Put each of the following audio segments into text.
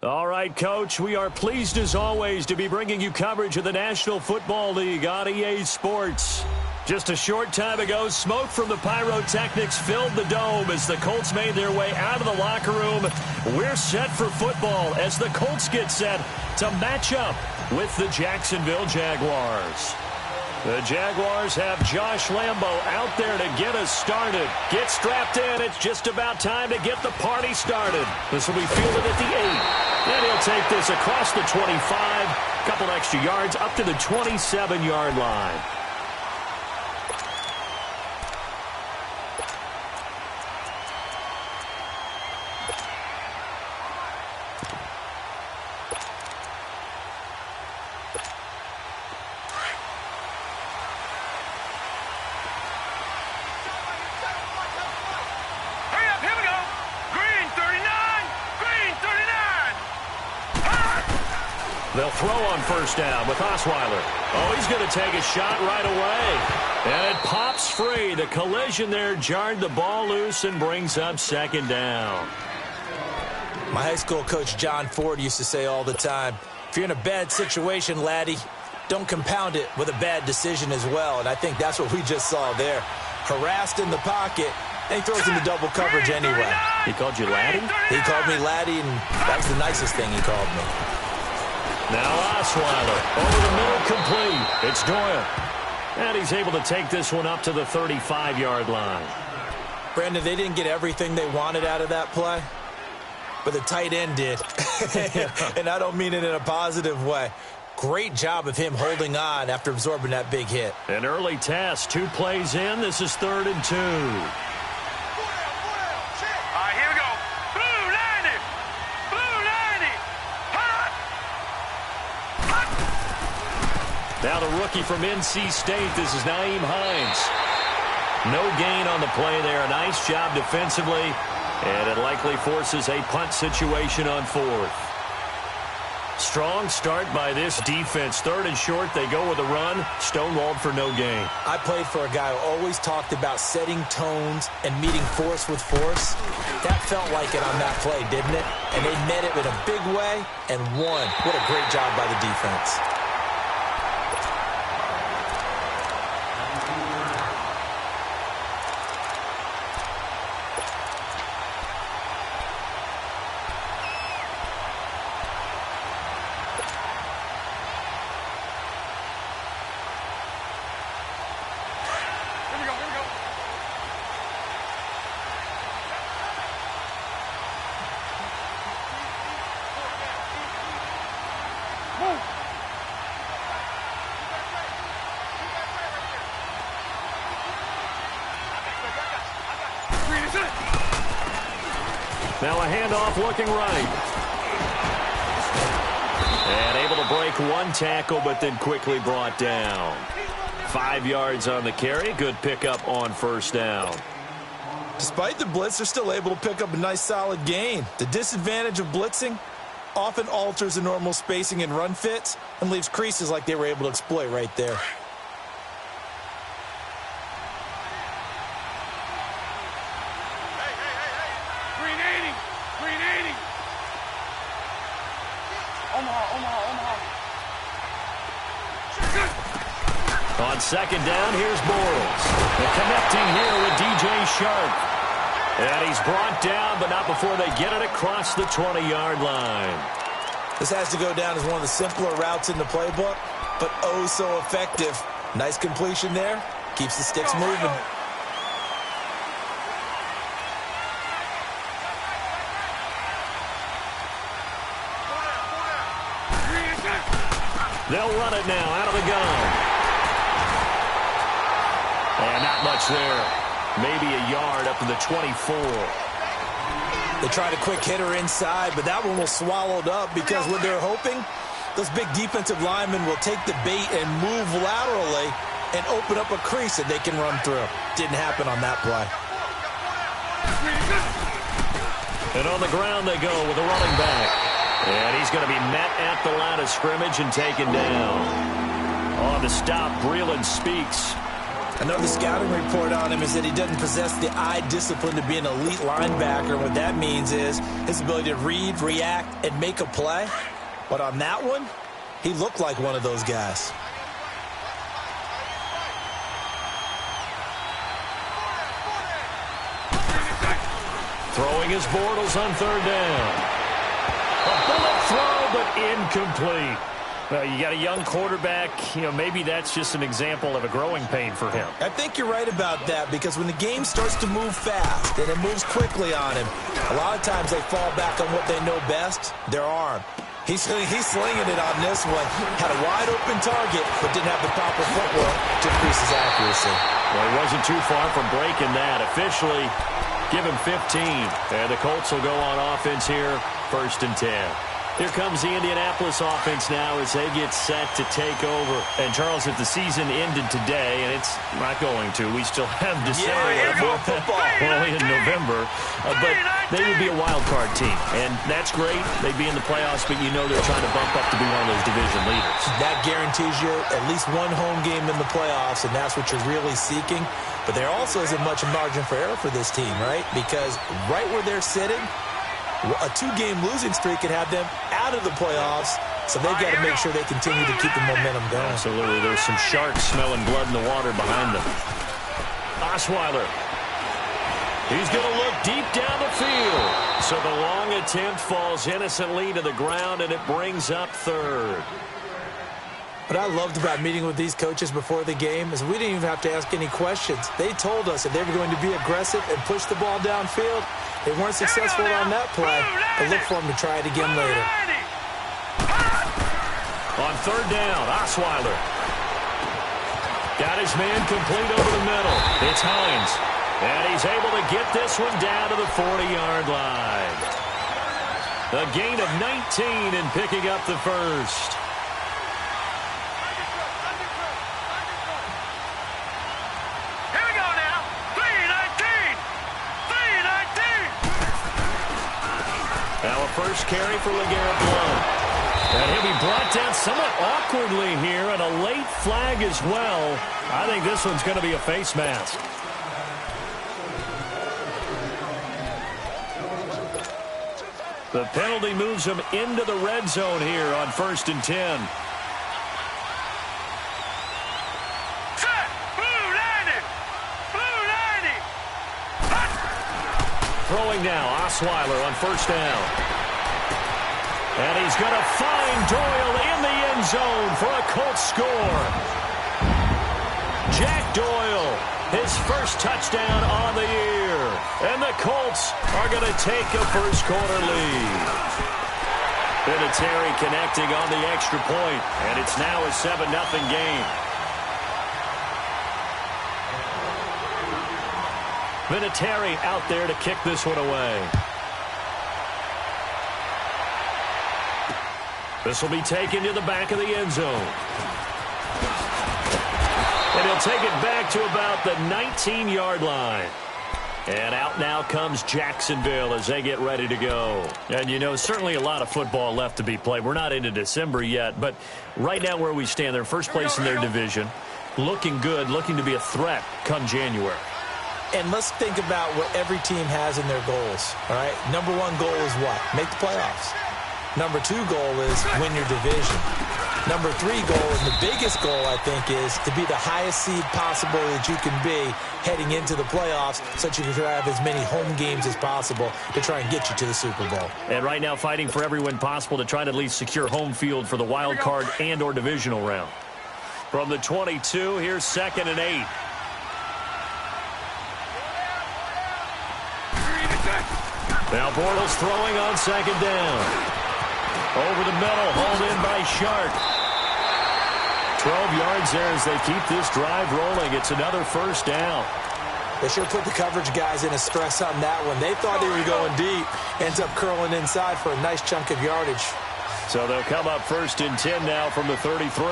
All right, Coach, we are pleased as always to be bringing you coverage of the National Football League on EA Sports. Just a short time ago, smoke from the pyrotechnics filled the dome as the Colts made their way out of the locker room. We're set for football as the Colts get set to match up with the Jacksonville Jaguars. The Jaguars have Josh Lambo out there to get us started. Get strapped in. It's just about time to get the party started. This will be fielded at the 8. And he'll take this across the 25. Couple extra yards up to the 27-yard line. They'll throw on first down with Osweiler. Oh, he's going to take a shot right away. And it pops free. The collision there jarred the ball loose and brings up second down. My high school coach, John Ford, used to say all the time, if you're in a bad situation, laddie, don't compound it with a bad decision as well. And I think that's what we just saw there. Harassed in the pocket, and he throws in the double coverage anyway. He called you laddie? He called me laddie, and that was the nicest thing he called me. Now Osweiler over the middle, complete. It's Doyle. And he's able to take this one up to the 35-yard line. Brandon, they didn't get everything they wanted out of that play, but the tight end did. And I don't mean it in a positive way. Great job of him holding on after absorbing that big hit. An early test, 2 plays in. This is 3rd and 2. Now the rookie from NC State, this is Nyheim Hines. No gain on the play there. A nice job defensively, and it likely forces a punt situation on 4th. Strong start by this defense. 3rd and short, they go with a run. Stonewalled for no gain. I played for a guy who always talked about setting tones and meeting force with force. That felt like it on that play, didn't it? And they met it in a big way and won. What a great job by the defense. Now a handoff looking right. And able to break one tackle, but then quickly brought down. 5 yards on the carry. Good pickup on first down. Despite the blitz, they're still able to pick up a nice solid gain. The disadvantage of blitzing often alters the normal spacing and run fits and leaves creases like they were able to exploit right there. On second down, here's Bortles. And connecting here with DJ Shark. And he's brought down, but not before they get it across the 20-yard line. This has to go down as one of the simpler routes in the playbook, but oh so effective. Nice completion there. Keeps the sticks moving. They'll run it now out of the gun. And not much there. Maybe a yard up to the 24. They tried a quick hitter inside, but that one was swallowed up because what they're hoping, those big defensive linemen will take the bait and move laterally and open up a crease that they can run through. Didn't happen on that play. And on the ground they go with a running back. And he's going to be met at the line of scrimmage and taken down. On the stop, Breeland Speaks. I know the scouting report on him is that he doesn't possess the eye discipline to be an elite linebacker. What that means is his ability to read, react, and make a play. But on that one, he looked like one of those guys. Throwing his Bortles on third down. A bullet throw, but incomplete. Well, you got a young quarterback. Maybe that's just an example of a growing pain for him. I think you're right about that, because when the game starts to move fast and it moves quickly on him, a lot of times they fall back on what they know best, their arm. He's slinging it on this one. Had a wide-open target, but didn't have the proper footwork to increase his accuracy. Well, he wasn't too far from breaking that. Officially, give him 15. And the Colts will go on offense here, 1st and 10. Here comes the Indianapolis offense now as they get set to take over. And, Charles, if the season ended today, and it's not going to, we still have December. We're only in November. But they would be a wild card team. And that's great. They'd be in the playoffs, but they're trying to bump up to be one of those division leaders. That guarantees you at least one home game in the playoffs, and that's what you're really seeking. But there also isn't much margin for error for this team, right? Because right where they're sitting, a 2-game losing streak could have them out of the playoffs, so they've got to make sure they continue to keep the momentum going. Absolutely. There's some sharks smelling blood in the water behind them. Osweiler. He's going to look deep down the field. So the long attempt falls innocently to the ground, and it brings up 3rd. What I loved about meeting with these coaches before the game is we didn't even have to ask any questions. They told us that they were going to be aggressive and push the ball downfield. They weren't successful on that play, but look for them to try it again later. On 3rd down, Osweiler. Got his man complete over the middle. It's Hines. And he's able to get this one down to the 40-yard line. A gain of 19 and picking up the 1st. Now a first carry for LeGarrette Blount. And he'll be brought down somewhat awkwardly here, and a late flag as well. I think this one's going to be a face mask. The penalty moves him into the red zone here on 1st and 10. Throwing now, Osweiler on 1st down. And he's going to find Doyle in the end zone for a Colts score. Jack Doyle, his first touchdown on the year. And the Colts are going to take a first-quarter lead. Vinatieri connecting on the extra point, and it's now a 7-0 game. Vinatieri out there to kick this one away. This will be taken to the back of the end zone. And he'll take it back to about the 19-yard line. And out now comes Jacksonville as they get ready to go. And, certainly a lot of football left to be played. We're not into December yet, but right now where we stand, they're first place in their division. Looking good, looking to be a threat come January. And let's think about what every team has in their goals, all right? Number 1 goal is what? Make the playoffs. Number 2 goal is win your division. Number 3 goal, and the biggest goal, I think, is to be the highest seed possible that you can be heading into the playoffs so that you can have as many home games as possible to try and get you to the Super Bowl. And right now fighting for every win possible to try to at least secure home field for the wild card and or divisional round. From the 22, here's 2nd and 8. Now Bortles throwing on 2nd down. Over the middle, hauled in by Sharp. 12 yards there as they keep this drive rolling. It's another first down. They should have put the coverage guys in a stress on that one. They thought they were going deep. Ends up curling inside for a nice chunk of yardage. So they'll come up 1st and 10 now from the 33.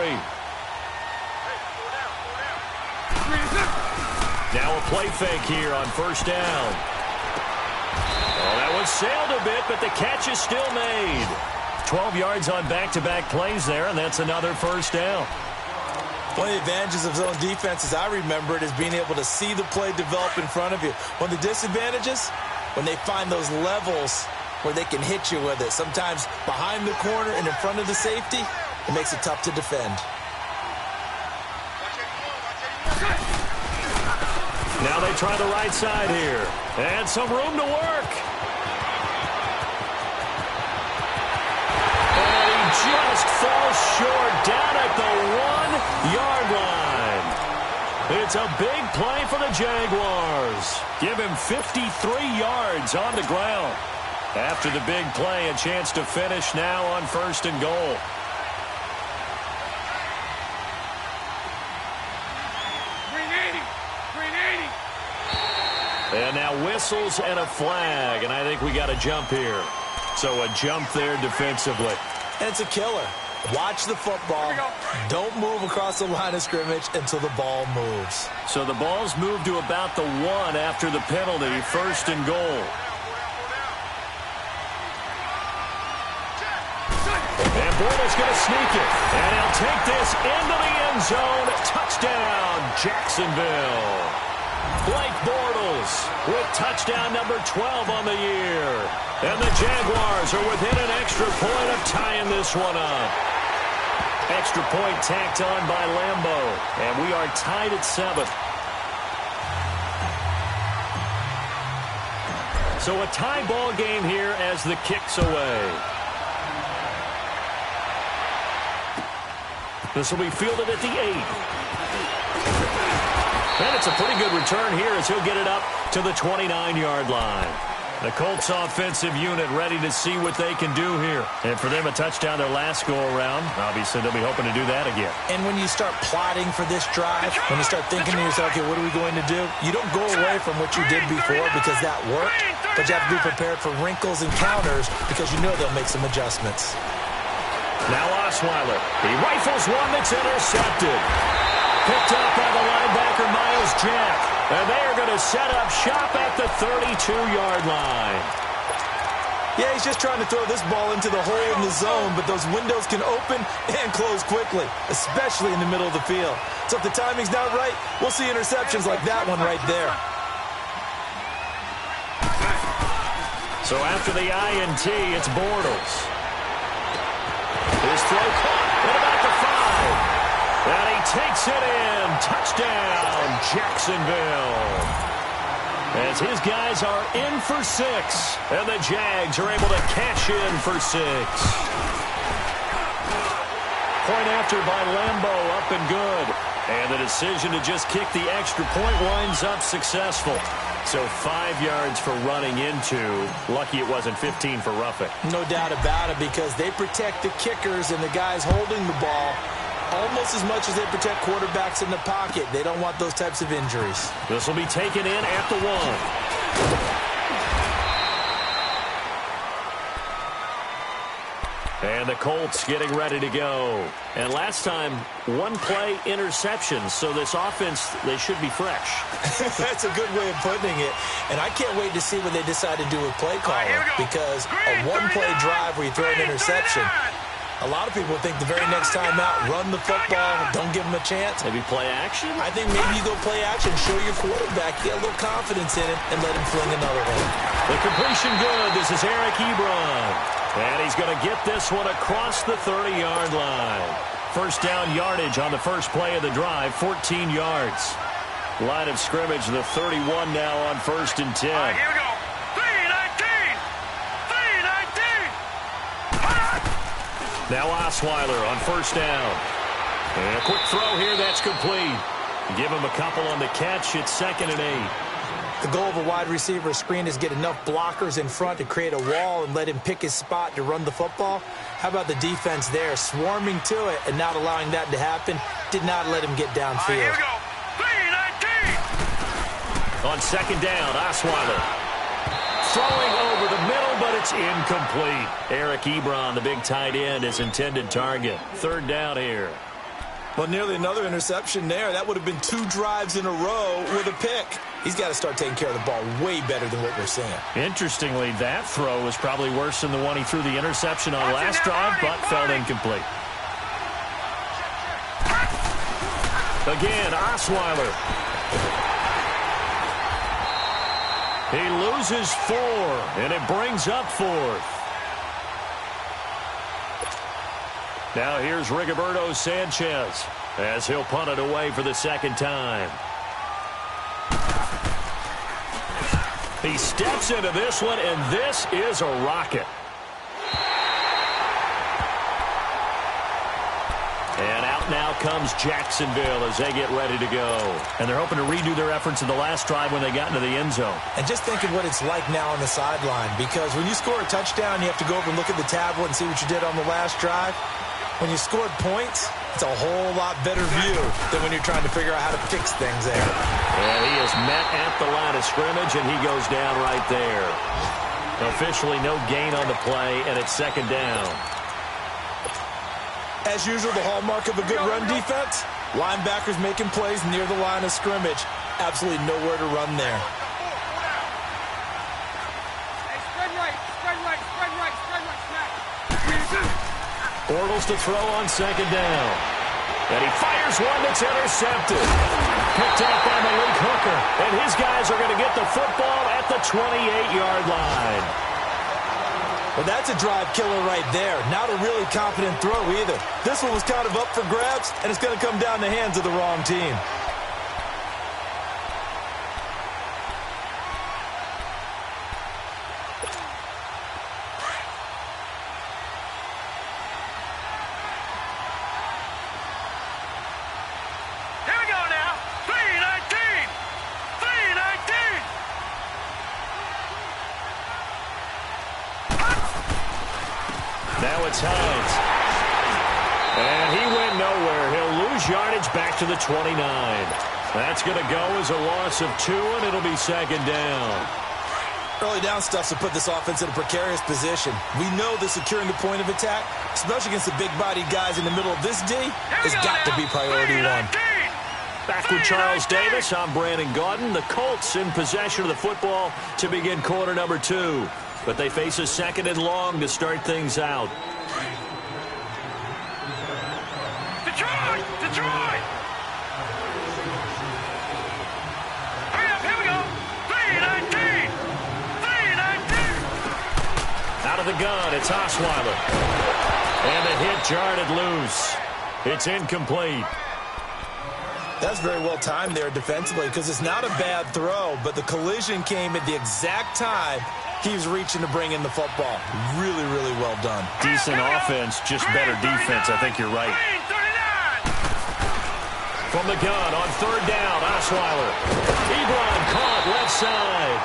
Now a play fake here on 1st down. Well, that one sailed a bit, but the catch is still made. 12 yards on back-to-back plays there, and that's another first down. One of the advantages of zone defenses, I remember it, is being able to see the play develop in front of you. One of the disadvantages, when they find those levels where they can hit you with it. Sometimes behind the corner and in front of the safety, it makes it tough to defend. Now they try the right side here. And some room to work. And he just falls short down at the 1-yard line. It's a big play for the Jaguars. Give him 53 yards on the ground. After the big play, a chance to finish now on 1st and goal. And now whistles and a flag, and I think we got a jump here. So a jump there defensively. And it's a killer. Watch the football. Don't move across the line of scrimmage until the ball moves. So the ball's moved to about the 1 after the penalty, 1st and goal. And Bortles going to sneak it. And he'll take this into the end zone. Touchdown, Jacksonville. Blake Bortles with touchdown number 12 on the year. And the Jaguars are within an extra point of tying this one up. Extra point tacked on by Lambo. And we are tied at 7. So a tie ball game here as the kick's away. This will be fielded at the 8. And it's a pretty good return here as he'll get it up to the 29-yard line. The Colts offensive unit ready to see what they can do here. And for them, a touchdown their last go-around. Obviously, they'll be hoping to do that again. And when you start plotting for this drive, when you start thinking to yourself, okay, what are we going to do? You don't go away from what you did before because that worked. But you have to be prepared for wrinkles and counters because you know they'll make some adjustments. Now Osweiler. He rifles one that's intercepted. Picked up by the linebacker, Miles Jack. And they are going to set up shop at the 32-yard line. Yeah, he's just trying to throw this ball into the hole in the zone, but those windows can open and close quickly, especially in the middle of the field. So if the timing's not right, we'll see interceptions like that one right there. So after the INT, it's Bortles. His throw caught at about the 5. And he takes it in. Touchdown, Jacksonville. As his guys are in for 6. And the Jags are able to cash in for 6. Point after by Lambo, up and good. And the decision to just kick the extra point winds up successful. So 5 yards for running into. Lucky it wasn't 15 for roughing. No doubt about it, because they protect the kickers and the guys holding the ball almost as much as they protect quarterbacks in the pocket. They don't want those types of injuries. This will be taken in at the 1. And the Colts getting ready to go. And last time, 1-play interception. So this offense, they should be fresh. That's a good way of putting it. And I can't wait to see what they decide to do with play calling. Because a 1-play drive where you throw an interception, a lot of people think the very next time out, run the football, don't give them a chance. Maybe play action? I think maybe you go play action, show your quarterback, get a little confidence in it, and let him fling another one. The completion good. This is Eric Ebron. And he's going to get this one across the 30-yard line. First down yardage on the first play of the drive, 14 yards. Line of scrimmage, the 31 now on 1st and 10. All right, here we go. 3-19. 3-19. Now Osweiler on first down. And a quick throw here, that's complete. Give him a couple on the catch. It's 2nd and 8. The goal of a wide receiver screen is get enough blockers in front to create a wall and let him pick his spot to run the football. How about the defense there, swarming to it and not allowing that to happen? Did not let him get downfield. Here we go. 3-19. On 2nd down, Osweiler throwing over the middle, but it's incomplete. Eric Ebron, the big tight end, his intended target. 3rd down here. Well, nearly another interception there. That would have been 2 drives in a row with a pick. He's got to start taking care of the ball way better than what we're seeing. Interestingly, that throw was probably worse than the one he threw the interception on last drive, but felt incomplete. Again, Osweiler. He loses 4, and it brings up 4th. Now here's Rigoberto Sanchez as he'll punt it away for the second time. He steps into this one, and this is a rocket. And out now comes Jacksonville as they get ready to go. And they're hoping to redo their efforts in the last drive when they got into the end zone. And just think of what it's like now on the sideline, because when you score a touchdown, you have to go over and look at the tablet and see what you did on the last drive. When you scored points, it's a whole lot better view than when you're trying to figure out how to fix things there. And he is met at the line of scrimmage, and he goes down right there. Officially no gain on the play, and it's second down. As usual, the hallmark of a good run defense, linebackers making plays near the line of scrimmage. Absolutely nowhere to run there. Bortles to throw on second down. And he fires one that's intercepted. Picked up by Malik Hooker. And his guys are going to get the football at the 28-yard line. Well, that's a drive killer right there. Not a really confident throw either. This one was kind of up for grabs, and it's going to come down the hands of the wrong team. Now it's Hines. And he went nowhere. He'll lose yardage back to the 29. That's going to go as a loss of 2, and it'll be second down. Early down stuff to put this offense in a precarious position. We know that securing the point of attack, especially against the big-bodied guys in the middle of this D, has got to be priority 1. Back with Charles Davis, I'm Brandon Gaudin. The Colts in possession of the football to begin quarter number 2. But they face a second and long to start things out. Detroit! Detroit! Hurry up, here we go! 3-19! 3-19! Out of the gun, it's Osweiler. And the hit jarred loose. It's incomplete. That's very well timed there defensively, because it's not a bad throw, but the collision came at the exact time he was reaching to bring in the football. Really, really well done. Decent offense, just better defense. I think you're right. From the gun on third down, Osweiler. Ebron caught left side.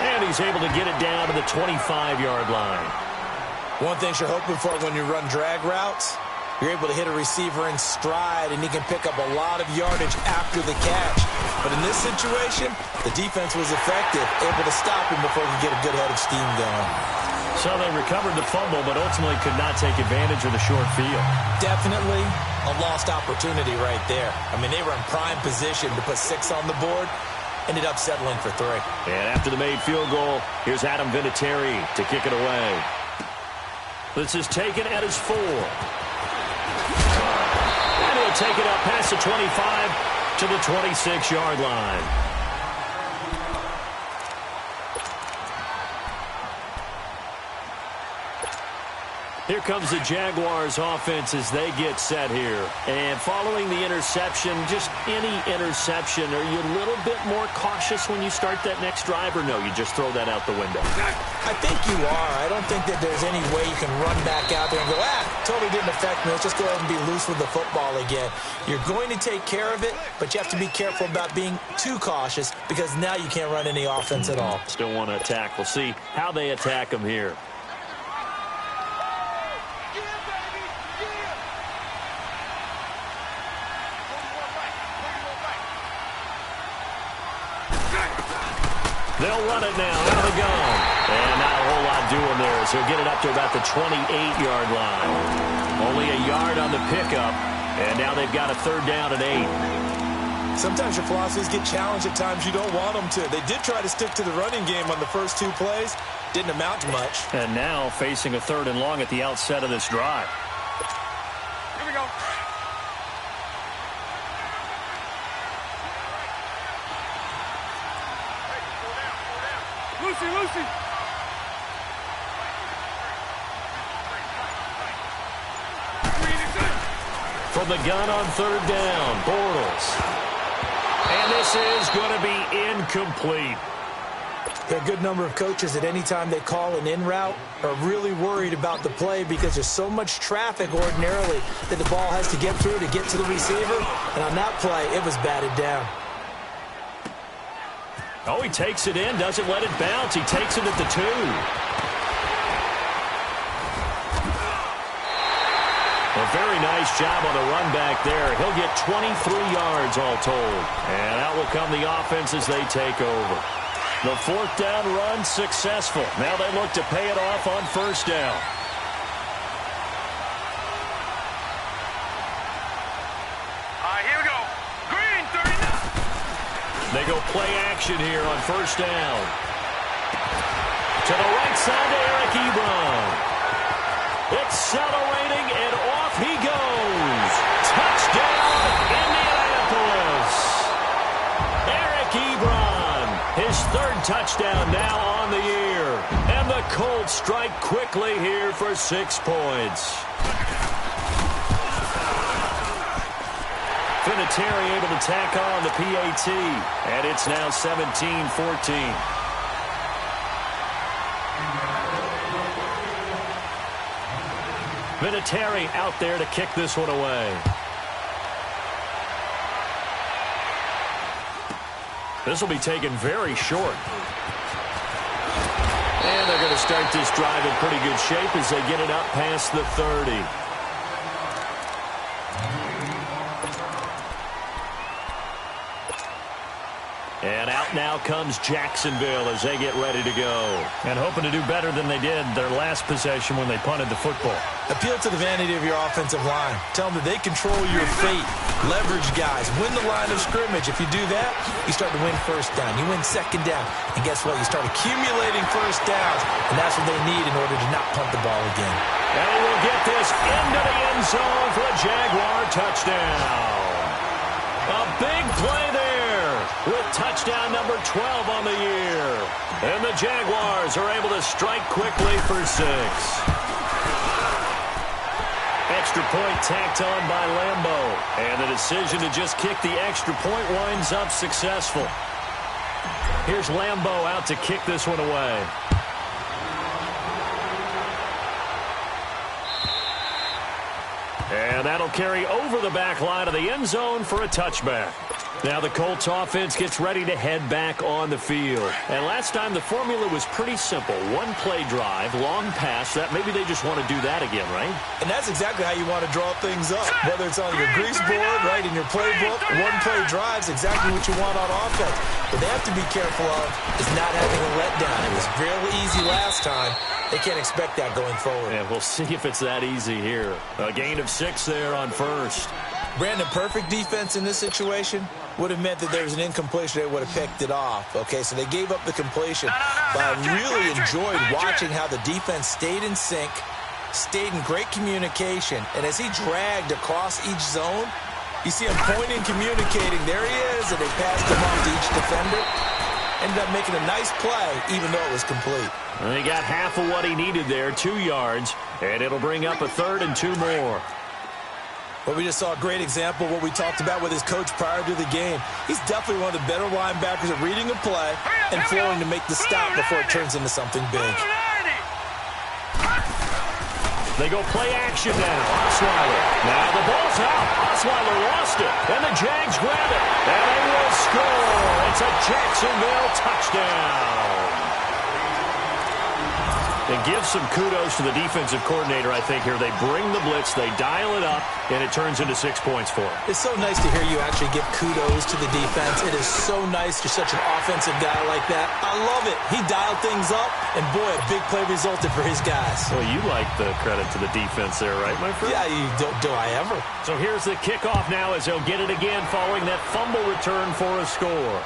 And he's able to get it down to the 25-yard line. One thing you're hoping for when you run drag routes, you're able to hit a receiver in stride, and he can pick up a lot of yardage after the catch. But in this situation, the defense was effective, able to stop him before he could get a good head of steam going. So they recovered the fumble, but ultimately could not take advantage of the short field. Definitely a lost opportunity right there. I mean, they were in prime position to put 6 on the board, ended up settling for 3. And after the made field goal, here's Adam Vinatieri to kick it away. This is taken at his 4. And he'll take it up past the 25 to the 26-yard line. Here comes the Jaguars offense as they get set here. And following the interception, just any interception, are you a little bit more cautious when you start that next drive, or no, you just throw that out the window? I think you are. I don't think that there's any way you can run back out there and go, totally didn't affect me. Let's just go ahead and be loose with the football again. You're going to take care of it, but you have to be careful about being too cautious, because now you can't run any offense at all. Still want to attack. We'll see how they attack them here. They'll run it now out of the gun. And not a whole lot doing there, as he'll get it up to about the 28-yard line. Only a yard on the pickup, and now they've got a third down and 8. Sometimes your philosophies get challenged at times you don't want them to. They did try to stick to the running game on the first 2 plays. Didn't amount to much. And now facing a third and long at the outset of this drive. Here we go. From the gun on third down, Bortles. And this is going to be incomplete. There are a good number of coaches at any time they call an in route are really worried about the play because there's so much traffic ordinarily that the ball has to get through to get to the receiver. And on that play, it was batted down. Oh, he takes it in, doesn't let it bounce. He takes it at the 2. A very nice job on the run back there. He'll get 23 yards all told. And out will come the offense as they take over. The fourth down run successful. Now they look to pay it off on first down. Here we go. Green, 39. They go play action here on first down. To the right side to Eric Ebron. Accelerating, and off he goes. Touchdown, Indianapolis. Eric Ebron, his third touchdown now on the year. And the Colts strike quickly here for 6 points. Vinatieri able to tack on the PAT, and it's now 17-14. Vinatieri out there to kick this one away. This will be taken very short. And they're going to start this drive in pretty good shape as they get it up past the 30. And out now comes Jacksonville as they get ready to go. And hoping to do better than they did their last possession when they punted the football. Appeal to the vanity of your offensive line. Tell them that they control your fate. Leverage guys. Win the line of scrimmage. If you do that, you start to win first down. You win second down. And guess what? You start accumulating first downs. And that's what they need in order to not punt the ball again. And we'll get this into the end zone for a Jaguar touchdown. A big play there with touchdown number 12 on the year. And the Jaguars are able to strike quickly for 6. Extra point tacked on by Lambo. And the decision to just kick the extra point winds up successful. Here's Lambo out to kick this one away. And that'll carry over the back line of the end zone for a touchback. Now the Colts offense gets ready to head back on the field. And last time the formula was pretty simple. One play drive, long pass. That maybe they just want to do that again, right? And that's exactly how you want to draw things up. Whether it's on your grease board, right, in your playbook, one play drive's exactly what you want on offense. What they have to be careful of is not having a letdown. It was fairly easy last time. They can't expect that going forward. And we'll see if it's that easy here. A gain of 6 there on first. Brandon, perfect defense in this situation would have meant that there was an incompletion. They would have picked it off. Okay, so they gave up the completion. But I really enjoyed watching how the defense stayed in sync, stayed in great communication. And as he dragged across each zone, you see him pointing, communicating. There he is, and they passed him off to each defender. Ended up making a nice play, even though it was complete. And he got half of what he needed there, 2 yards, and it'll bring up a 3rd and 2 more. But we just saw a great example of what we talked about with his coach prior to the game. He's definitely one of the better linebackers at reading a play and flowing to make the stop before it turns into something big. They go play action now. Osweiler. Now the ball's out. Osweiler lost it. And the Jags grab it. And they will score. It's a Jacksonville touchdown. And give some kudos to the defensive coordinator, I think, here. They bring the blitz, they dial it up, and it turns into 6 points for them. It's so nice to hear you actually give kudos to the defense. It is so nice you're such an offensive guy like that. I love it. He dialed things up, and boy, a big play resulted for his guys. Well, you like the credit to the defense there, right, my friend? Yeah, do I ever. So here's the kickoff now as they'll get it again following that fumble return for a score.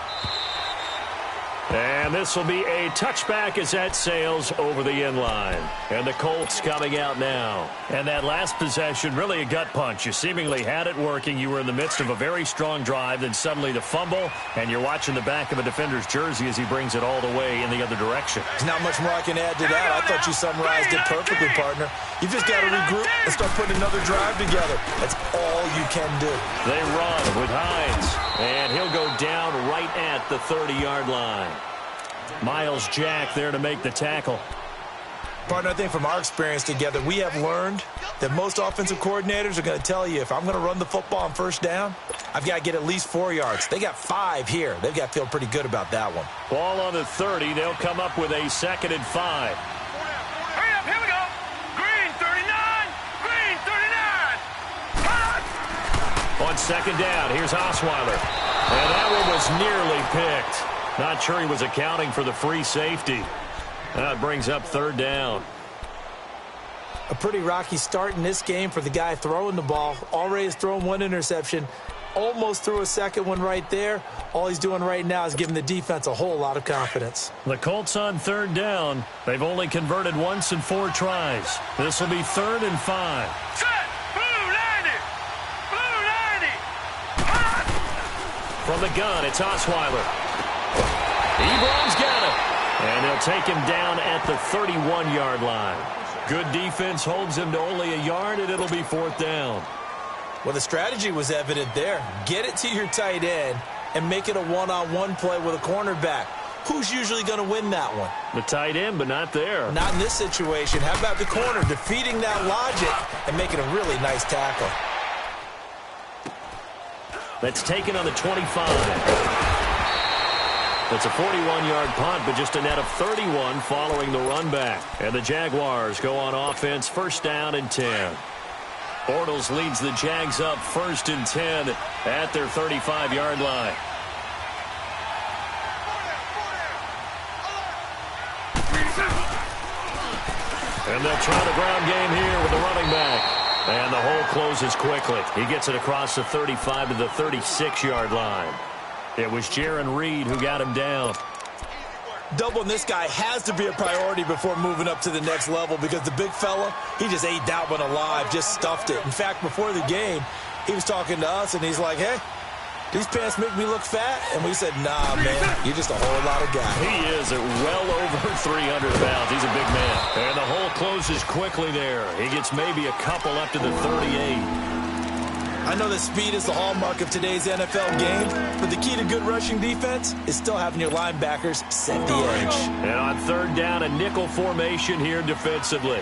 And this will be a touchback as that sails over the end line. And the Colts coming out now. And that last possession, really a gut punch. You seemingly had it working. You were in the midst of a very strong drive. Then suddenly the fumble. And you're watching the back of a defender's jersey as he brings it all the way in the other direction. There's not much more I can add to that. I thought you summarized it perfectly, partner. You've just got to regroup and start putting another drive together. That's all you can do. They run with Hines. And he'll go down right at the 30-yard line. Miles Jack there to make the tackle. Partner, I think from our experience together, we have learned that most offensive coordinators are going to tell you, if I'm going to run the football on first down, I've got to get at least 4 yards. They got 5 here. They've got to feel pretty good about that one. Ball on the 30. They'll come up with a 2nd and 5. Hurry up, here we go. Green 39. Green 39. On 2nd down, here's Osweiler. And that one was nearly picked. Not sure he was accounting for the free safety. That brings up 3rd down. A pretty rocky start in this game for the guy throwing the ball. Already has thrown 1 interception. Almost threw a 2nd one right there. All he's doing right now is giving the defense a whole lot of confidence. The Colts on 3rd down. They've only converted once in 4 tries. This will be 3rd and 5. Set. Blue 90. Blue 90. From the gun, it's Osweiler. Ebron's got it. And they'll take him down at the 31-yard line. Good defense holds him to only a yard, and it'll be 4th down. Well, the strategy was evident there. Get it to your tight end and make it a one-on-one play with a cornerback. Who's usually going to win that one? The tight end, but not there. Not in this situation. How about the corner defeating that logic and making a really nice tackle? That's taken on the 25. It's a 41-yard punt, but just a net of 31 following the run back. And the Jaguars go on offense, 1st down and 10. Bortles leads the Jags up 1st and 10 at their 35-yard line. And they'll try the ground game here with the running back. And the hole closes quickly. He gets it across the 35 to the 36-yard line. It was Jaron Reed who got him down. Doubling this guy has to be a priority before moving up to the next level because the big fella, he just ate that one alive, just stuffed it. In fact, before the game, he was talking to us, and he's like, hey, these pants make me look fat? And we said, nah, man, you're just a whole lot of guy. He is at well over 300 pounds. He's a big man. And the hole closes quickly there. He gets maybe a couple up to the 38. I know that speed is the hallmark of today's NFL game, but the key to good rushing defense is still having your linebackers set the edge. And on 3rd down, a nickel formation here defensively.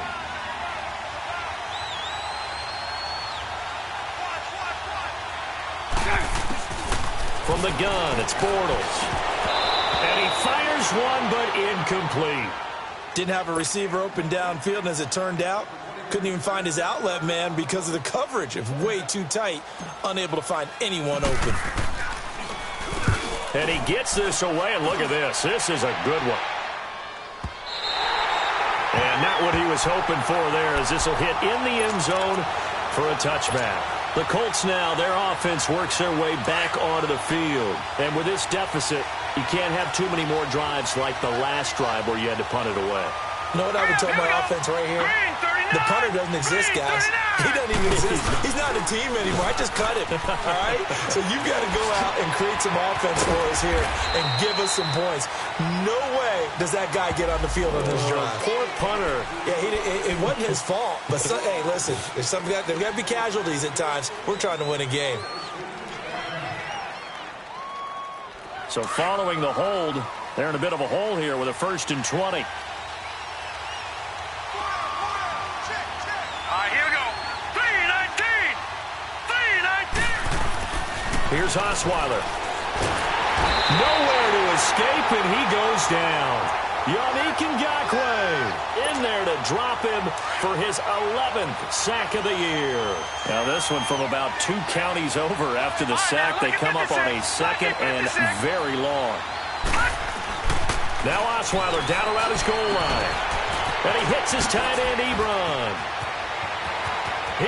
From the gun, it's Bortles. And he fires one, but incomplete. Didn't have a receiver open downfield, and as it turned out, couldn't even find his outlet man because of the coverage. It's way too tight, unable to find anyone open. And he gets this away, and look at this. This is a good one. And not what he was hoping for there, as this will hit in the end zone for a touchback. The Colts now, their offense works their way back onto the field. And with this deficit, you can't have too many more drives like the last drive where you had to punt it away. You know what I would tell my offense right here? The punter doesn't exist, guys. He doesn't even exist. He's not a team anymore. I just cut him, all right? So you've got to go out and create some offense for us here and give us some points. No way does that guy get on the field on this drive. Poor punter. Yeah, it wasn't his fault. But, hey, listen, there's got to be casualties at times. We're trying to win a game. So following the hold, they're in a bit of a hole here with a 1st and 20. Here's Osweiler. Nowhere to escape, and he goes down. Yannick Ngakoue in there to drop him for his 11th sack of the year. Now this one from about 2 counties over after the sack. They come up on a 2nd and very long. Now Osweiler down around his goal line. And he hits his tight end, Ebron.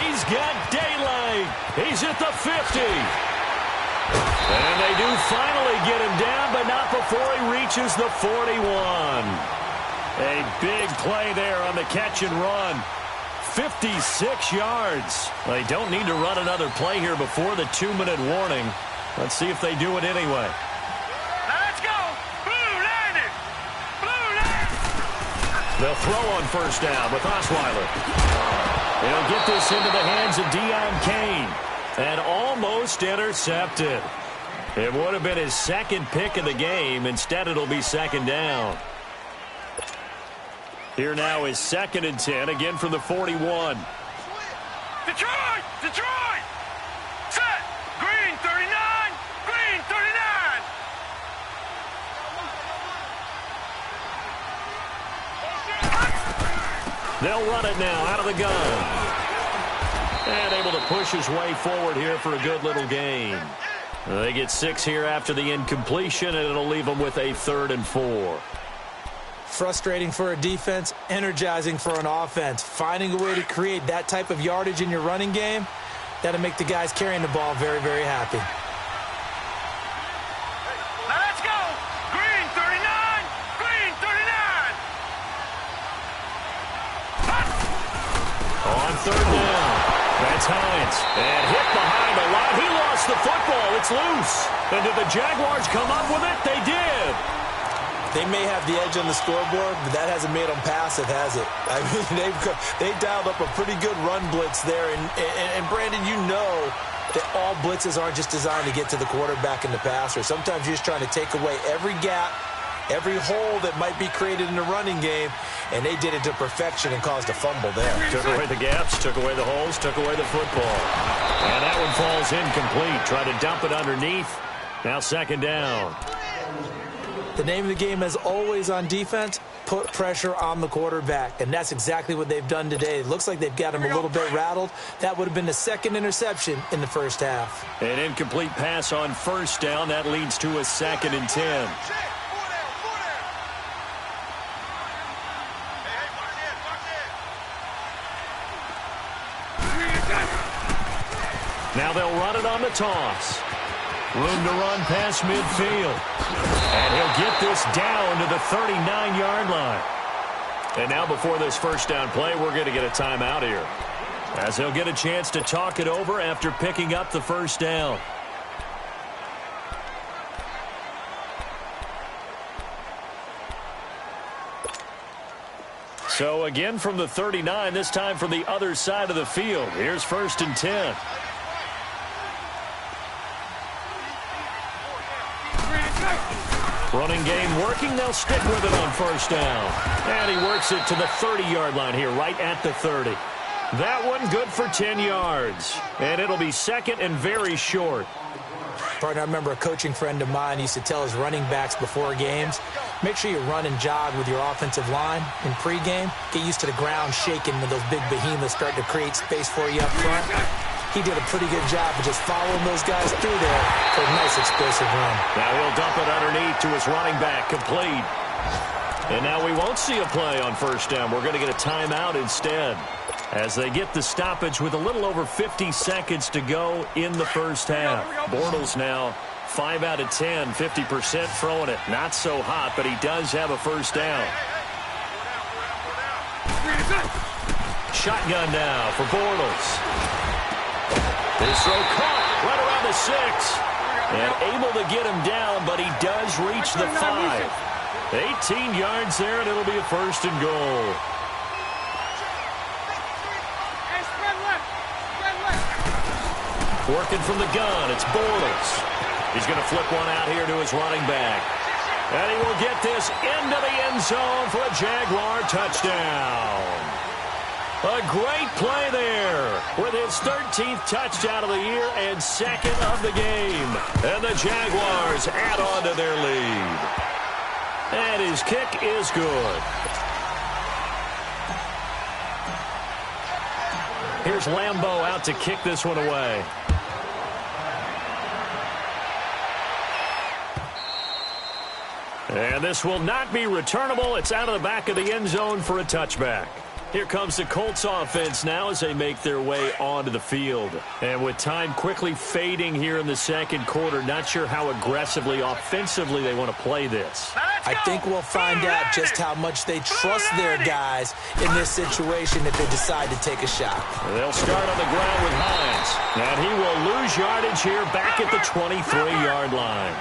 He's got daylight. He's at the 50. And they do finally get him down, but not before he reaches the 41. A big play there on the catch and run. 56 yards. They don't need to run another play here before the 2-minute warning. Let's see if they do it anyway. Let's go. Blue landed. Blue landed. They'll throw on first down with Osweiler. He'll get this into the hands of Deion Kane. And almost intercepted. It would have been his second pick of the game. Instead, it'll be second down. Here now is 2nd and 10, again from the 41. Detroit! Detroit! Set! Green 39! Green 39! They'll run it now out of the gun. And able to push his way forward here for a good little gain. They get 6 here after the incompletion, and it'll leave them with a 3rd and 4. Frustrating for a defense, energizing for an offense. Finding a way to create that type of yardage in your running game, that'll make the guys carrying the ball very, very happy. Let's go! Green 39! Green 39! On 3rd down, that's Hines. And hit behind the line. He lost the football. It's loose. And did the Jaguars come up with it? They did. They may have the edge on the scoreboard, but that hasn't made them passive, has it? I mean, they've dialed up a pretty good run blitz there. And Brandon, you know that all blitzes aren't just designed to get to the quarterback and the passer. Sometimes you're just trying to take away every gap, every hole that might be created in the running game, and they did it to perfection and caused a fumble there. Took away the gaps, took away the holes, took away the football. And that one falls incomplete. Try to dump it underneath. Now 2nd down. The name of the game, as always on defense, put pressure on the quarterback. And that's exactly what they've done today. It looks like they've got him a little bit rattled. That would have been the 2nd interception in the first half. An incomplete pass on first down. That leads to a 2nd and 10. Now they'll run it on the toss. Room to run past midfield. And he'll get this down to the 39-yard line. And now before this first down play, we're going to get a timeout here, as he'll get a chance to talk it over after picking up the first down. So again from the 39, this time from the other side of the field. Here's 1st and 10. Running game working. They'll stick with it on first down. And he works it to the 30-yard line here, right at the 30. That one good for 10 yards. And it'll be 2nd and very short. Partner, I remember a coaching friend of mine used to tell his running backs before games, make sure you run and jog with your offensive line in pregame. Get used to the ground shaking when those big behemoths start to create space for you up front. He did a pretty good job of just following those guys through there for a nice explosive run. Now he'll dump it underneath to his running back, complete. And now we won't see a play on first down. We're going to get a timeout instead, as they get the stoppage with a little over 50 seconds to go in the first half. Bortles now 5 out of 10, 50% throwing it. Not so hot, but he does have a first down. Shotgun now for Bortles. His throw caught right around the 6. And able to get him down, but he does reach the 5. 18 yards there, and it'll be a 1st and goal. Working from the gun, it's Bortles. He's going to flip one out here to his running back. And he will get this into the end zone for a Jaguar touchdown. A great play there with his 13th touchdown of the year and 2nd of the game. And the Jaguars add on to their lead. And his kick is good. Here's Lambeau out to kick this one away. And this will not be returnable. It's out of the back of the end zone for a touchback. Here comes the Colts offense now as they make their way onto the field. And with time quickly fading here in the second quarter, not sure how aggressively, offensively they want to play this. I think we'll find out just how much they trust their guys in this situation if they decide to take a shot. They'll start on the ground with Hines. And he will lose yardage here back at the 23-yard line.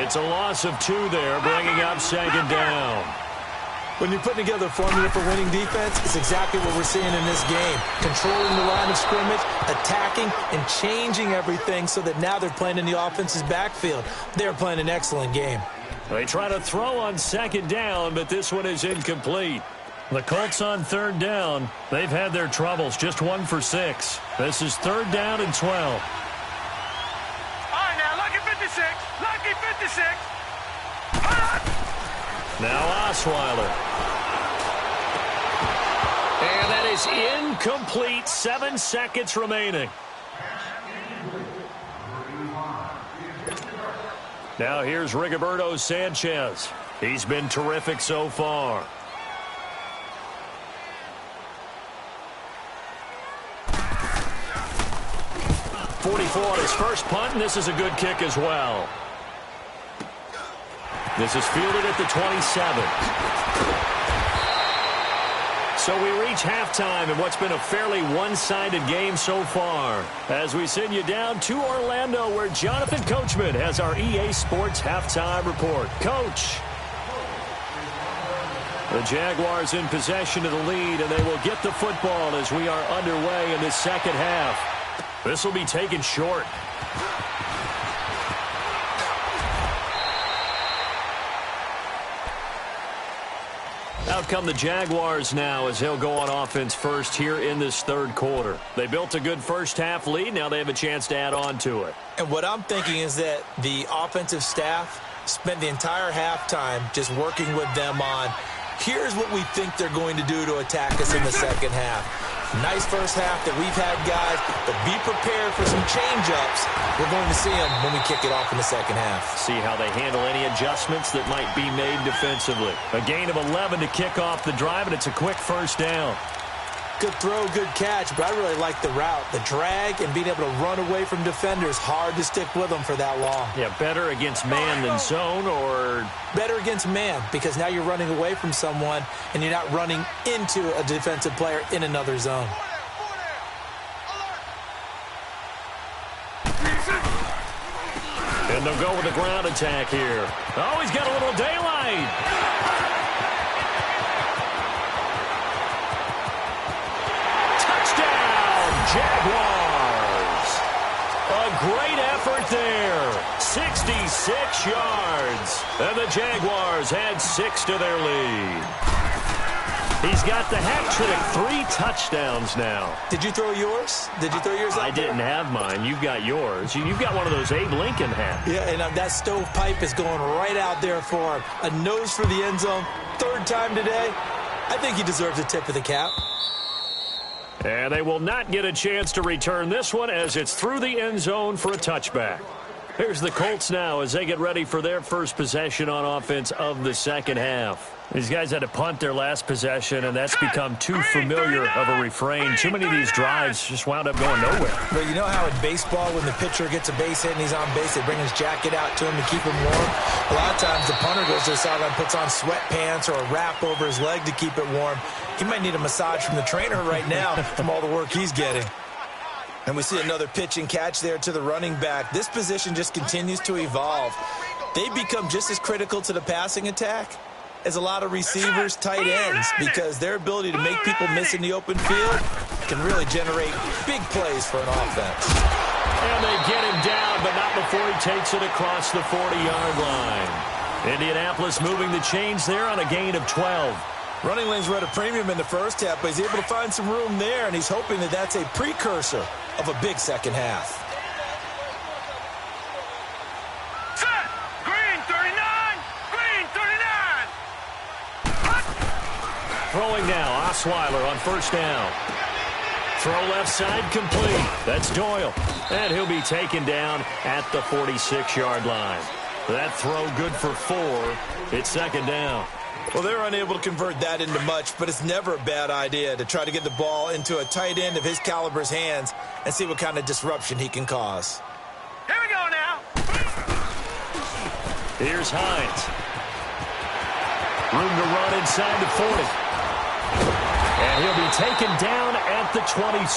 It's a loss of 2 there, bringing up second down. When you're putting together a formula for winning defense, it's exactly what we're seeing in this game. Controlling the line of scrimmage, attacking, and changing everything so that now they're playing in the offense's backfield. They're playing an excellent game. They try to throw on second down, but this one is incomplete. The Colts on third down. They've had their troubles, just 1 for 6. This is third down and 12. All right, now, lucky 56. Lucky 56. Now Osweiler. And that is incomplete. 7 seconds remaining. Now here's Rigoberto Sanchez. He's been terrific so far. .44 on his first punt, and this is a good kick as well. This is fielded at the 27. So we reach halftime in what's been a fairly one-sided game so far. As we send you down to Orlando, where Jonathan Coachman has our EA Sports halftime report. Coach. The Jaguars in possession of the lead, and they will get the football as we are underway in the second half. This will be taken short. Out come the Jaguars now as they'll go on offense first here in this third quarter. They built a good first-half lead. Now they have a chance to add on to it. And what I'm thinking is that the offensive staff spent the entire halftime just working with them on, here's what we think they're going to do to attack us in the second half. Nice first half that we've had, guys, but be prepared for some change-ups. We're going to see them when we kick it off in the second half. See how they handle any adjustments that might be made defensively. A gain of 11 to kick off the drive, and it's a quick first down. Good throw, good catch, but I really like the route. The drag and being able to run away from defenders, hard to stick with them for that long. Yeah, better against man than zone, or? Better against man, because now you're running away from someone and you're not running into a defensive player in another zone. And they'll go with the ground attack here. Oh, he's got a little daylight. Jaguars. A great effort there. 66 yards. And the Jaguars add 6 to their lead. He's got the hat trick. 3 touchdowns now. Did you throw yours? Did you throw yours out I didn't have mine. You've got yours. You've got one of those Abe Lincoln hats. Yeah, and that stovepipe is going right out there for him. A nose for the end zone. 3rd time today. I think he deserves a tip of the cap. And they will not get a chance to return this one as it's through the end zone for a touchback. Here's the Colts now as they get ready for their first possession on offense of the second half. These guys had to punt their last possession, and that's become too familiar of a refrain. Too many of these drives just wound up going nowhere. But you know how in baseball, when the pitcher gets a base hit and he's on base, they bring his jacket out to him to keep him warm? A lot of times the punter goes to the sideline, puts on sweatpants or a wrap over his leg to keep it warm. He might need a massage from the trainer right now from all the work he's getting. And we see another pitch and catch there to the running back. This position just continues to evolve. They become just as critical to the passing attack as a lot of receivers, tight ends, because their ability to make people miss in the open field can really generate big plays for an offense. And they get him down, but not before he takes it across the 40-yard line. Indianapolis moving the chains there on a gain of 12. Running lanes were at a premium in the first half, but he's able to find some room there, and he's hoping that that's a precursor of a big second half. Set. Green 39. Green 39. Throwing now, Osweiler on first down. Throw left side complete. That's Doyle. And he'll be taken down at the 46-yard line. That throw good for 4. It's second down. Well, they're unable to convert that into much, but it's never a bad idea to try to get the ball into a tight end of his caliber's hands and see what kind of disruption he can cause. Here we go now. Here's Hines. Room to run inside the 40. And he'll be taken down at the 26.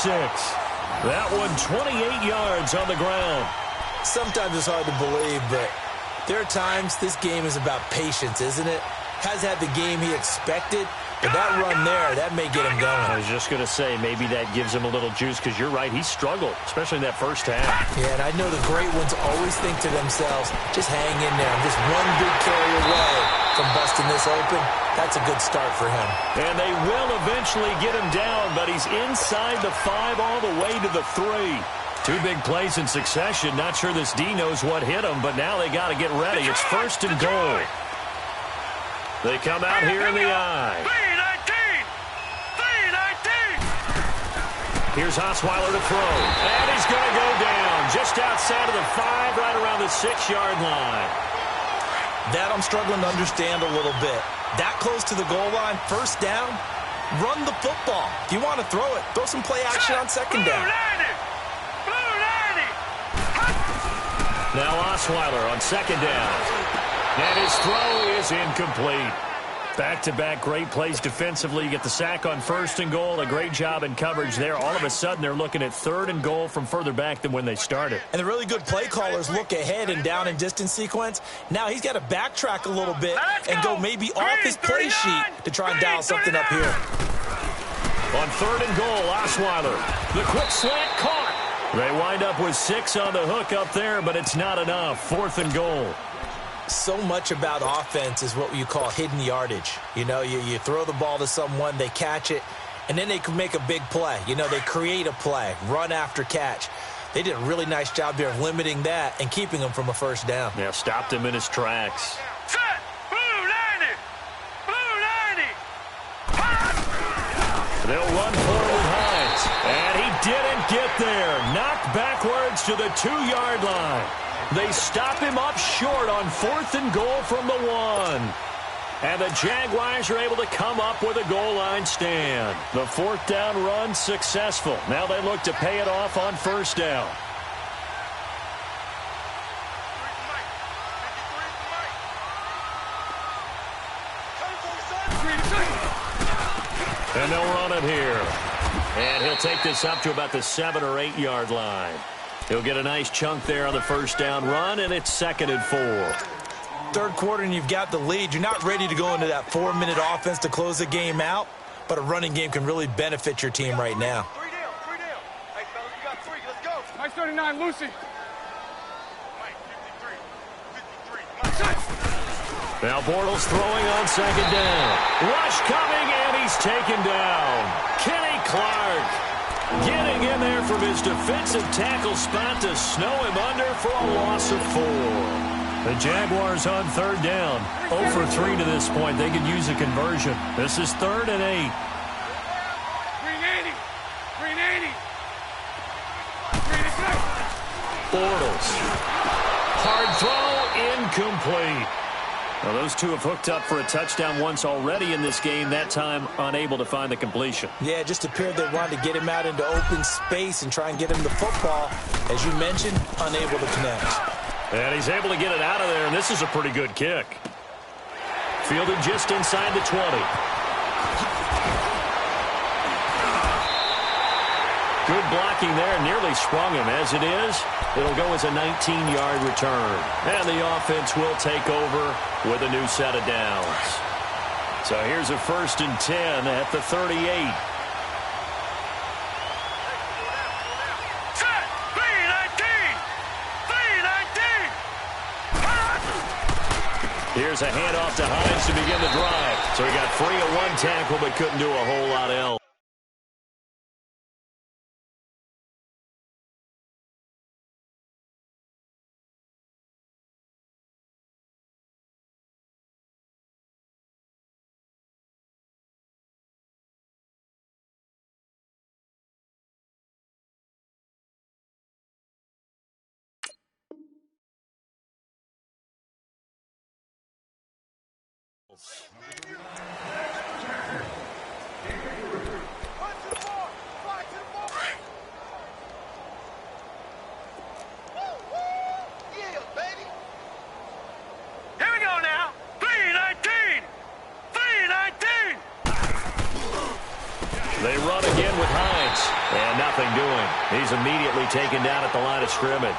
That one 28 yards on the ground. Sometimes it's hard to believe, but there are times this game is about patience, isn't it? Has had the game he expected, but that run there, that may get him going. I was just going to say, maybe that gives him a little juice, because you're right, he struggled, especially in that first half. Yeah, and I know the great ones always think to themselves, just hang in there. I'm just one big carry away from busting this open. That's a good start for him. And they will eventually get him down, but he's inside the 5 all the way to the 3. 2 big plays in succession. Not sure this D knows what hit him, but now they got to get ready. It's 1st and goal. They come out here in the I. 3-19. Here's Osweiler to throw. And he's going to go down just outside of the 5, right around the 6-yard line. That I'm struggling to understand a little bit. That close to the goal line, 1st down, run the football. If you want to throw it, throw some play action on 2nd down. Now Osweiler on 2nd down. And his throw is incomplete. Back-to-back great plays defensively. You get the sack on 1st and goal. A great job in coverage there. All of a sudden, they're looking at 3rd and goal from further back than when they started. And the really good play callers look ahead and down and distance sequence. Now he's got to backtrack a little bit and go maybe off his play sheet to try and dial something up here. On 3rd and goal, Osweiler. The quick slant caught. They wind up with 6 on the hook up there, but it's not enough. 4th and goal. So much about offense is what you call hidden yardage. You know, you throw the ball to someone, they catch it, and then they can make a big play. You know, they create a play, run after catch. They did a really nice job there of limiting that and keeping him from a 1st down. Yeah, stopped him in his tracks. Set. Blue 90. Blue 90. They'll run forward with Hines. And he didn't get there. Knocked backwards to the 2-yard line. They stop him up short on 4th and goal from the 1. And the Jaguars are able to come up with a goal line stand. The 4th down run successful. Now they look to pay it off on 1st down. And they'll run it here. And he'll take this up to about the 7 or 8 yard line. He'll get a nice chunk there on the 1st down run, and it's 2nd and 4. 3rd quarter and you've got the lead. You're not ready to go into that 4-minute offense to close the game out, but a running game can really benefit your team right now. 3 down. 3 down. Hey, fellas, you got 3. Let's go. Nice 39, Lucy. Mike, 53. 53. Now Bortles throwing on 2nd down. Rush coming, and he's taken down. Kenny Clark getting in there from his defensive tackle spot to snow him under for a loss of 4. The Jaguars on 3rd down. 0 for 3 to this point. They could use a conversion. This is 3rd and 8. Green 80. Green 80. Bortles. Hard throw, incomplete. Now those two have hooked up for a touchdown once already in this game, that time unable to find the completion. Yeah, it just appeared they wanted to get him out into open space and try and get him the football. As you mentioned, unable to connect. And he's able to get it out of there, and this is a pretty good kick. Fielded just inside the 20. Good blocking there, nearly sprung him. As it is, it'll go as a 19-yard return. And the offense will take over with a new set of downs. So here's a 1st and 10 at the 38. Set. 319. 319. Here's a handoff to Hines to begin the drive. So he got free of 1 tackle but couldn't do a whole lot else. They run again with Hines, and nothing doing. He's immediately taken down at the line of scrimmage.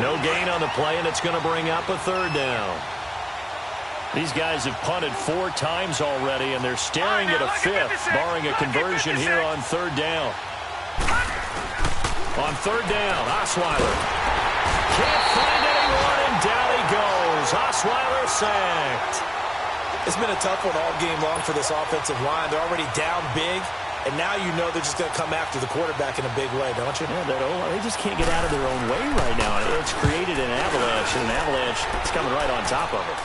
No gain on the play, and it's going to bring up a third down. These guys have punted 4 times already, and they're staring at a 5th, barring a conversion here on third down. On third down, Osweiler. Can't find anyone, and down he goes. Osweiler sacked. It's been a tough one all game long for this offensive line. They're already down big, and now you know they're just going to come after the quarterback in a big way, don't you? Yeah, they just can't get out of their own way right now. It's created an avalanche, and an avalanche is coming right on top of it.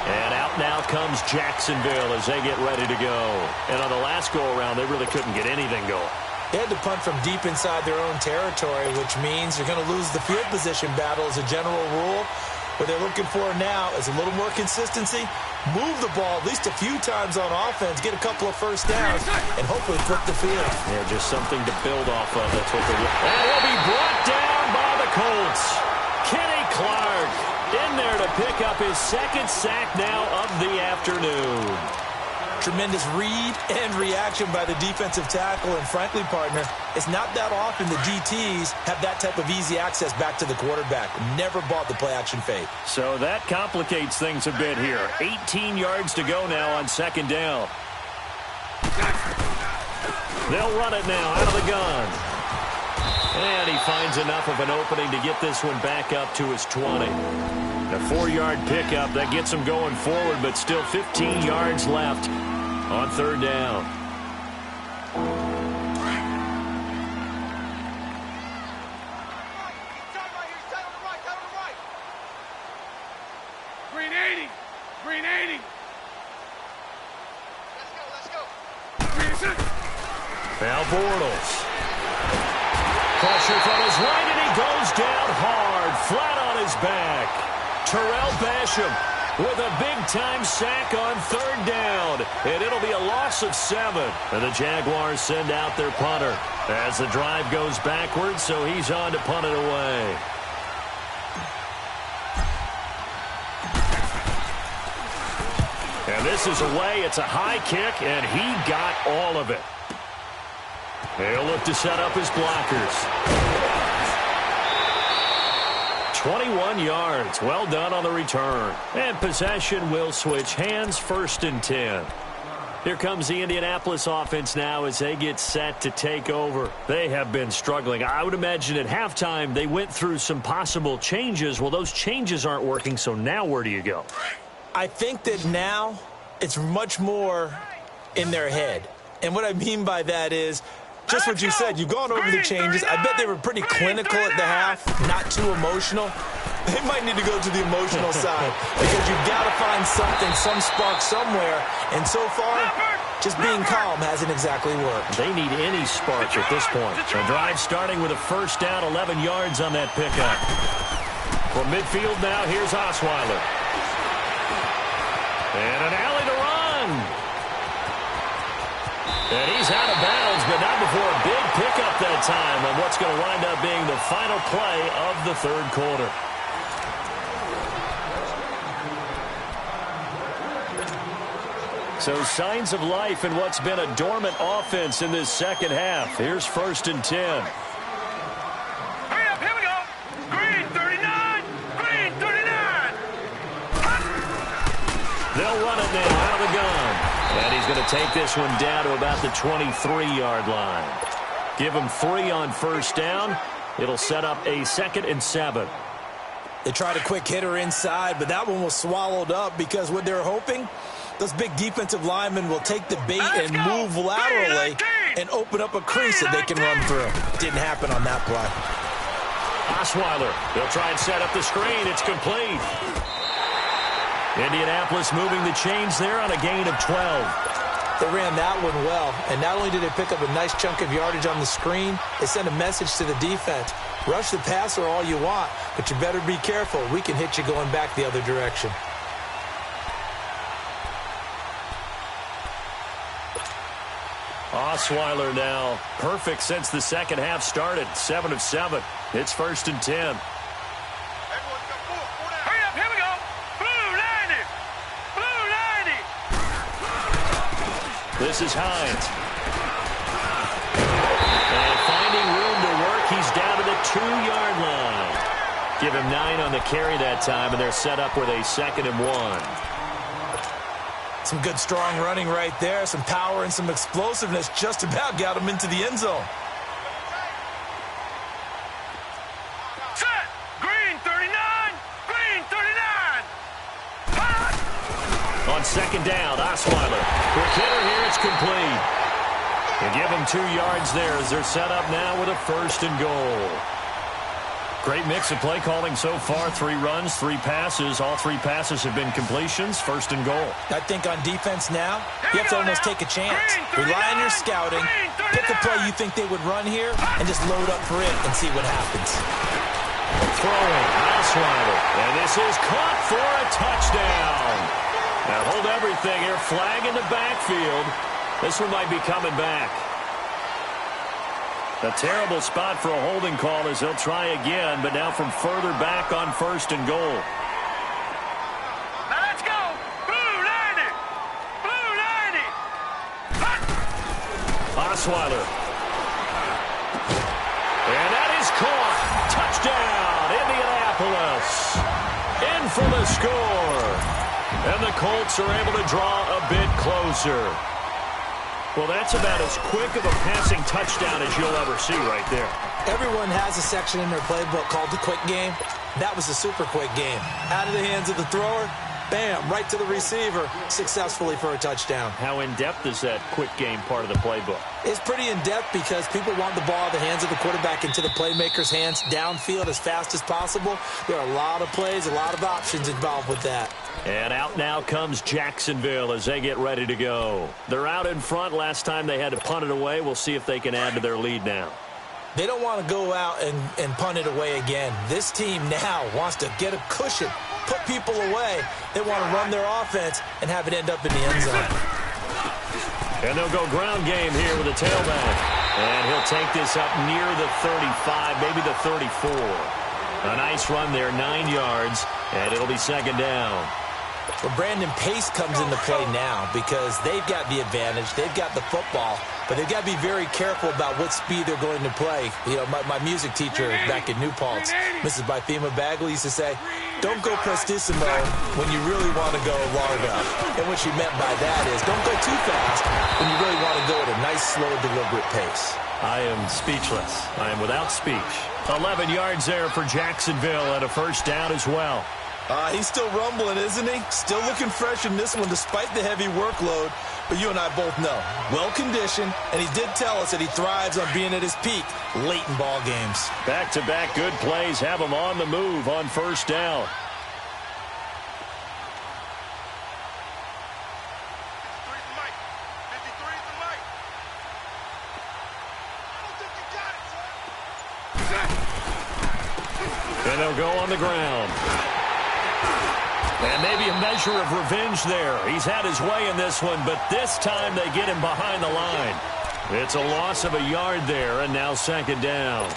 And out now comes Jacksonville as they get ready to go. And on the last go-around, they really couldn't get anything going. They had to punt from deep inside their own territory, which means you're going to lose the field position battle as a general rule. What they're looking for now is a little more consistency, move the ball at least a few times on offense, get a couple of first downs, and hopefully flip the field. Yeah, just something to build off of. That's what they're looking for. And he'll be brought down by the Colts. Kenny Clark in there to pick up his 2nd sack now of the afternoon. Tremendous read and reaction by the defensive tackle, and frankly, partner, it's not that often the DTs have that type of easy access back to the quarterback. Never bought the play-action fade. So that complicates things a bit here. 18 yards to go now on 2nd down. They'll run it now out of the gun. And he finds enough of an opening to get this one back up to his 20. A 4-yard pickup that gets him going forward, but still 15 yards left on third down. Green 80. Green 80. Let's go. Green 6. Now Bortles. Pressure from his right, and he goes down hard, flat on his back. Terrell Basham with a big-time sack on third down, and it'll be a loss of 7. And the Jaguars send out their punter as the drive goes backwards, so he's on to punt it away. And this is away. It's a high kick, and he got all of it. He'll look to set up his blockers. 21 yards. Well done on the return. And possession will switch hands, 1st and 10. Here comes the Indianapolis offense now as they get set to take over. They have been struggling. I would imagine at halftime they went through some possible changes. Well, those changes aren't working, so now where do you go? I think that now it's much more in their head. And what I mean by that is just what you said. You've gone over the changes. I bet they were pretty clinical at the half, not too emotional. They might need to go to the emotional side because you've got to find something, some spark somewhere. And so far, just being calm hasn't exactly worked. They need any spark at this point. The drive starting with a 1st down, 11 yards on that pickup. From midfield now, here's Osweiler. And an alley to run. And he's out of bounds, but not before a big pickup that time on what's going to wind up being the final play of the third quarter. So signs of life in what's been a dormant offense in this second half. Here's 1st and 10. Hurry up, here we go. Green 39. Green 39. They'll run it now out of the gun. And he's going to take this one down to about the 23-yard line. Give him 3 on 1st down. It'll set up a 2nd and 7. They tried a quick hitter inside, but that one was swallowed up because what they're hoping, those big defensive linemen will take the bait and move laterally and open up a crease that they can run through. Didn't happen on that play. Osweiler, they'll try and set up the screen. It's complete. Indianapolis moving the chains there on a gain of 12. They ran that one well, and not only did they pick up a nice chunk of yardage on the screen, they sent a message to the defense. Rush the passer all you want, but you better be careful. We can hit you going back the other direction. Osweiler now perfect since the second half started. 7 of 7. It's 1st and 10. Hurry up, here we go. Blue 90. Blue 90. This is Hines. And finding room to work, he's down to the 2-yard line. Give him 9 on the carry that time, and they're set up with a 2nd and 1. Some good, strong running right there. Some power and some explosiveness just about got him into the end zone. Set. Green 39. Green 39. Hot. On 2nd down, Osweiler. Quick hitter here, it's complete. They give him 2 yards there as they're set up now with a 1st and goal. Great mix of play calling so far. 3 runs, 3 passes. All 3 passes have been completions. 1st and goal. I think on defense now, you have to almost take a chance. Rely on your scouting. Pick a play you think they would run here and just load up for it and see what happens. Throwing, Osweiler. And this is caught for a touchdown. Now hold everything here. Flag in the backfield. This one might be coming back. A terrible spot for a holding call as they'll try again, but now from further back on 1st and goal. Now let's go. Blue 90. Blue 90. Hot. Osweiler. And that is caught. Touchdown, Indianapolis. In for the score. And the Colts are able to draw a bit closer. Well, that's about as quick of a passing touchdown as you'll ever see right there. Everyone has a section in their playbook called the quick game. That was a super quick game. Out of the hands of the thrower, bam, right to the receiver, successfully for a touchdown. How in-depth is that quick game part of the playbook? It's pretty in-depth because people want the ball out of the hands of the quarterback into the playmaker's hands downfield as fast as possible. There are a lot of plays, a lot of options involved with that. And out now comes Jacksonville as they get ready to go. They're out in front. Last time they had to punt it away. We'll see if they can add to their lead now. They don't want to go out and punt it away again. This team now wants to get a cushion, put people away. They want to run their offense and have it end up in the end zone. And they'll go ground game here with a tailback. And he'll take this up near the 35, maybe the 34. A nice run there, 9 yards, and it'll be 2nd down. Well, Brandon, pace comes into play now because they've got the advantage. They've got the football, but they've got to be very careful about what speed they're going to play. You know, my music teacher back in New Paltz, Mrs. Bythema Bagley, used to say, don't go prestissimo when you really want to go largo. And what she meant by that is don't go too fast when you really want to go at a nice, slow, deliberate pace. I am speechless. I am without speech. 11 yards there for Jacksonville and a 1st down as well. He's still rumbling, isn't he? Still looking fresh in this one despite the heavy workload. But you and I both know, well-conditioned, and he did tell us that he thrives on being at his peak late in ball games. Back-to-back good plays have him on the move on 1st down. And they'll go on the ground. And maybe a measure of revenge there. He's had his way in this one, but this time they get him behind the line. It's a loss of a yard there, and now 2nd down.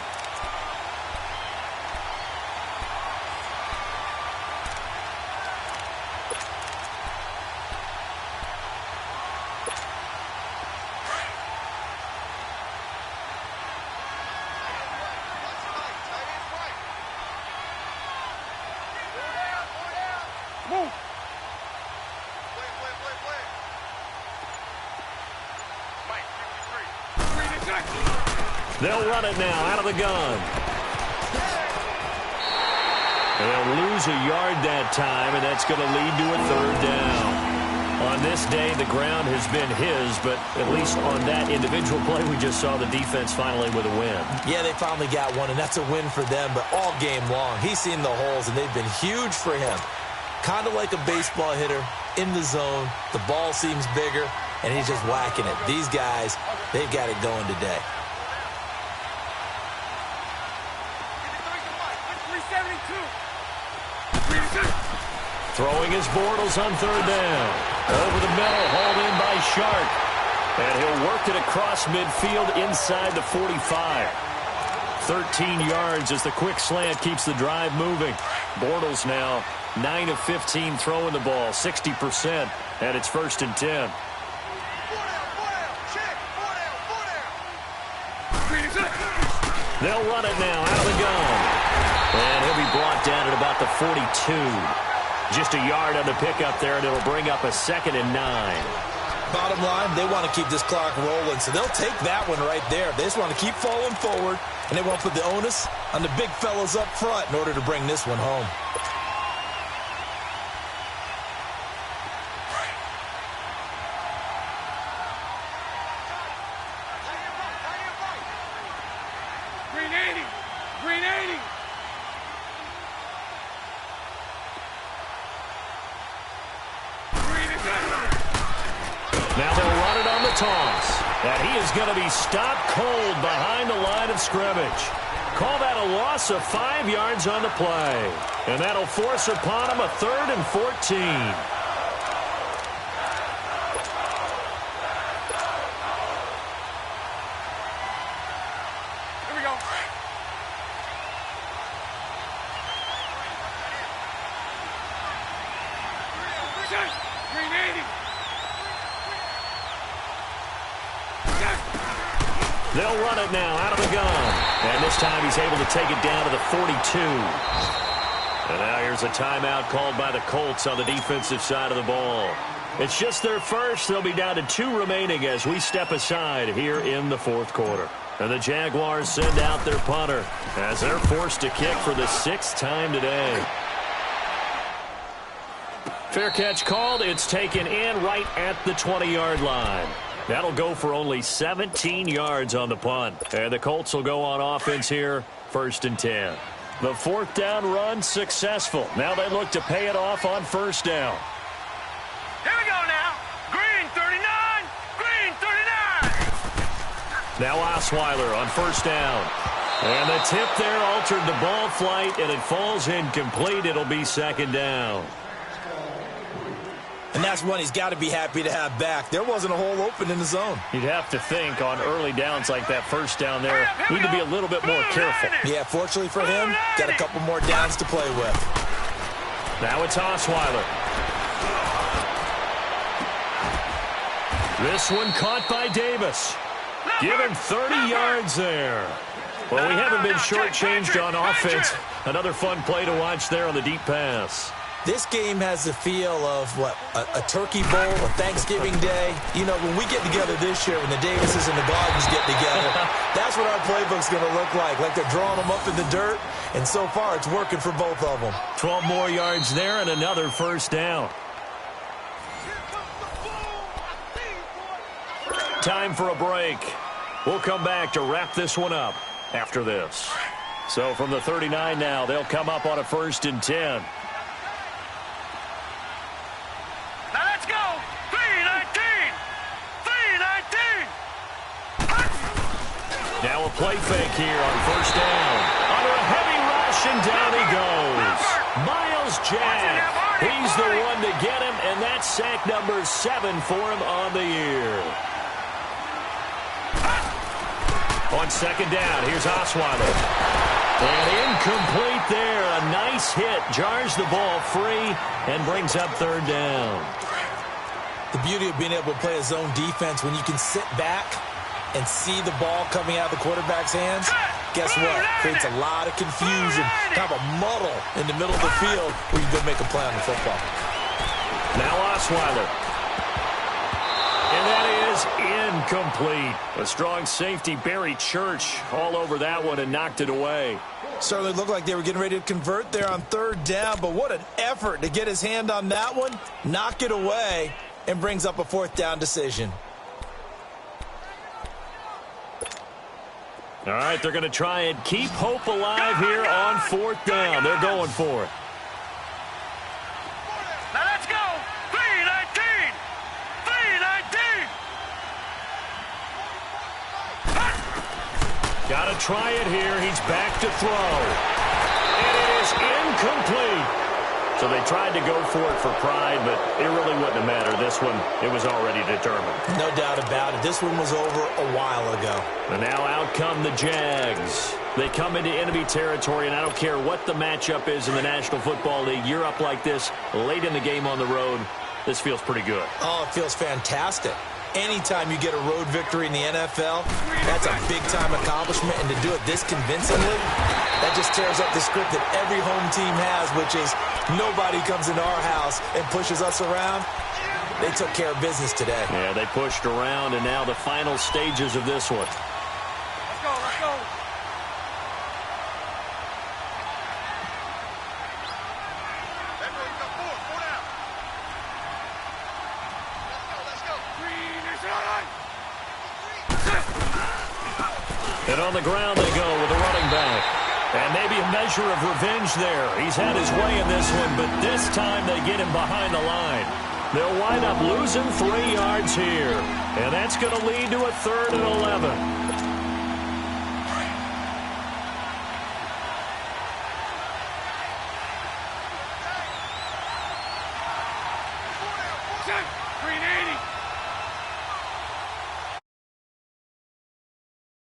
They'll run it now out of the gun. They'll lose a yard that time, and that's going to lead to a 3rd down. On this day, the ground has been his, but at least on that individual play, we just saw the defense finally with a win. Yeah, they finally got one, and that's a win for them, but all game long, he's seen the holes, and they've been huge for him. Kind of like a baseball hitter in the zone. The ball seems bigger, and he's just whacking it. These guys, they've got it going today. Throwing his Bortles on third down. Over the middle, hauled in by Shark. And he'll work it across midfield inside the 45. 13 yards as the quick slant keeps the drive moving. Bortles now 9 of 15 throwing the ball, 60%, and it's 1st and 10. They'll run it now out of the gun. And he'll be brought down at about the 42. Just a yard on the pickup there, and it'll bring up a 2nd and 9. Bottom line, they want to keep this clock rolling, so they'll take that one right there. They just want to keep falling forward, and they want to put the onus on the big fellas up front in order to bring this one home. Now they'll run it on the toss. And he is going to be stopped cold behind the line of scrimmage. Call that a loss of 5 yards on the play. And that'll force upon him a 3rd and 14. Here we go. Green 80. They'll run it now out of the gun. And this time he's able to take it down to the 42. And now here's a timeout called by the Colts on the defensive side of the ball. It's just their first. They'll be down to 2 remaining as we step aside here in the 4th quarter. And the Jaguars send out their punter as they're forced to kick for the 6th time today. Fair catch called. It's taken in right at the 20-yard line. That'll go for only 17 yards on the punt. And the Colts will go on offense here, 1st and 10. The 4th down run successful. Now they look to pay it off on 1st down. Here we go now. Green 39. Green 39. Now Osweiler on 1st down. And the tip there altered the ball flight, and it falls incomplete. It'll be 2nd down. And that's one he's got to be happy to have back. There wasn't a hole open in the zone. You'd have to think on early downs like that 1st down there, need to be a little bit more careful. Yeah, fortunately for him, got a couple more downs to play with. Now it's Osweiler. This one caught by Davis. Give him 30 yards there. Well, we haven't been shortchanged on offense. Another fun play to watch there on the deep pass. This game has the feel of, what, a turkey bowl, a Thanksgiving day. You know, when we get together this year, when the Davises and the Gardens get together, that's what our playbook's going to look like they're drawing them up in the dirt, and so far it's working for both of them. 12 more yards there and another 1st down. Time for a break. We'll come back to wrap this one up after this. So from the 39 now, they'll come up on a 1st and 10. Now a play fake here on 1st down. Under a heavy rush, and down he goes. Miles Jack. He's the one to get him, and that's sack number 7 for him on the year. On 2nd down, here's Osweiler. And incomplete there. A nice hit. Jars the ball free and brings up 3rd down. The beauty of being able to play a zone defense when you can sit back and see the ball coming out of the quarterback's hands, guess what? Creates a lot of confusion, kind of a muddle in the middle of the field where you can go make a play on the football. Now Osweiler. And that is incomplete. A strong safety, Barry Church, all over that one and knocked it away. Certainly looked like they were getting ready to convert there on 3rd down, but what an effort to get his hand on that one, knock it away, and brings up a 4th down decision. All right, they're going to try and keep hope alive here on 4th down. They're going for it. Now let's go. 3-19. 3-19. Got to try it here. He's back to throw. And it is incomplete. So they tried to go for it for pride, but it really wouldn't have mattered. This one, it was already determined. No doubt about it. This one was over a while ago. And now out come the Jags. They come into enemy territory, and I don't care what the matchup is in the National Football League. You're up like this late in the game on the road. This feels pretty good. Oh, it feels fantastic. Anytime you get a road victory in the NFL, that's a big-time accomplishment. And to do it this convincingly, that just tears up the script that every home team has, which is nobody comes into our house and pushes us around. They took care of business today. Yeah, they pushed around, and now the final stages of this one. Let's go, let's go. And on the ground they go with a running back. And maybe a measure of revenge there. He's had his way in this one, but this time they get him behind the line. They'll wind up losing 3 yards here. And that's going to lead to a 3rd and 11. Green 80.